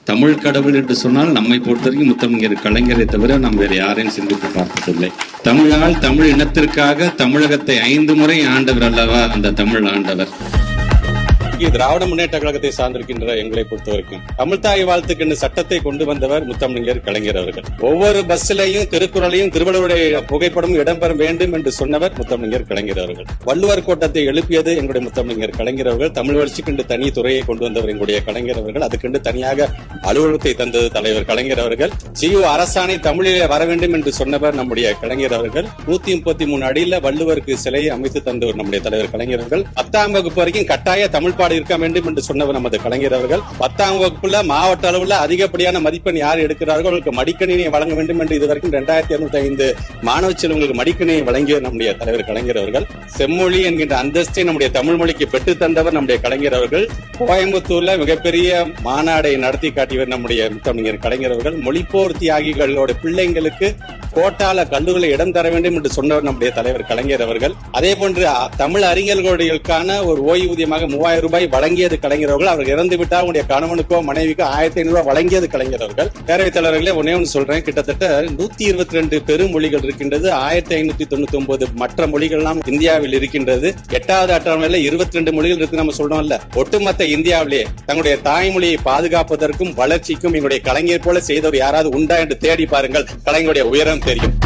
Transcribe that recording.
தமிழ் கடவுள் என்று சொன்னால் நம்மை பொறுத்தவரைக்கும் முத்தமிழர் கலைஞரை தவிர நாம் வேறு யாரையும் சிந்தித்து பார்த்ததில்லை. தமிழால் தமிழ் இனத்திற்காக தமிழகத்தை 5 முறை ஆண்டவர் அல்லவா அந்த தமிழ் ஆண்டவர். திராவிட முன்னேற்ற கழகத்தை சார்ந்திருக்கின்ற எங்களை பொறுத்தவரைக்கும் தமிழ்தாய் வாழ்த்துக்கு சட்டத்தை கொண்டு வந்தவர் முத்தமிழர் கலைஞர் அவர்கள். ஒவ்வொரு பஸ்ஸிலையும் திருக்குறளையும் திருவள்ளுவருடைய புகைப்படம் இடம்பெற வேண்டும் என்று சொன்னவர் முத்தமிழர் கலைஞர் அவர்கள். வள்ளுவர் கோட்டத்தை எழுப்பியது எங்களுடைய முத்தமிழர் கலைஞர் அவர்கள். தமிழ் வளர்ச்சிக்கு தனி துறையை கொண்டு வந்தவர் எங்களுடைய கலைஞர் அவர்கள். அதுக்கு தனியாக அலுவலகத்தை தந்தது தலைவர் கலைஞர் அவர்கள். ஜியோ அரசாணை தமிழிலே வர வேண்டும் என்று சொன்னவர் நம்முடைய கலைஞர் அவர்கள். 133 அடியில வள்ளுவருக்கு சிலையை அமைத்து தந்தவர் நம்முடைய தலைவர் கலைஞர் அவர்கள். 10ஆம் வகுப்பு வரைக்கும் கட்டாய தமிழ் இருக்க வேண்டும் என்று சொன்னவர் நமது கலைஞர் அவர்கள். 10ஆம் வகுப்புல மாவட்ட அளவில் அதிகப்படியான மதிப்பெண் யார் எடுக்கிறார்கள் அவர்களுக்கு மடிக்கணினியை வழங்க வேண்டும் என்று இதுவரைக்கும் 2205 மாணவ செல்வங்களுக்கு மடிக்கணியை வழங்கிய நம்முடைய தலைவர் கலைஞர் அவர்கள். செம்மொழி என்கின்ற அந்தஸ்தை நம்முடைய தமிழ் மொழிக்கு பெற்று தந்தவர் நம்முடைய கலைஞர் அவர்கள். கோயம்புத்தூர்ல மிகப்பெரிய மாநாடை நடத்தி காட்டியவர் நம்முடைய முத்தமிழர் கலைஞர் அவர்கள். மொழிப்போர் தியாகிகளோட பிள்ளைங்களுக்கு கோட்டால கல்லூரிகளை இடம் தர வேண்டும் என்று சொன்னவர் நம்முடைய தலைவர் கலைஞர் அவர்கள். அதே போன்று தமிழ் அறிஞர்களுக்கான ஒரு ஓய்வூதியமாக 3000 ரூபாய் வழங்கியது கலைஞர் அவர்கள். அவர் இறந்து விட்டால் அவருடைய கணவனுக்கோ மனைவிக்கோ 1500 ரூபாய் வழங்கியது கலைஞர் அவர்கள். பேரவைத் தலைவர்களே ஒன்னே ஒன்று சொல்றேன், கிட்டத்தட்ட 122 பெருமொழிகள் இருக்கின்றது. 1599 மற்ற மொழிகள் எல்லாம் இந்தியாவில் இருக்கின்றது. 8வது அட்டவணையில 22 மொழிகள் இருக்கு நம்ம சொல்றோம்ல. ஒட்டுமொத்த இந்தியாவிலே தங்களுடைய தாய்மொழியை பாதுகாப்பதற்கும் வளர்ச்சிக்கும் எங்களுடைய கலைஞர் போல செய்தவர் யாராவது உண்டா என்று தேடி பாருங்கள். கலைஞருடைய உயரம் தெரியும்.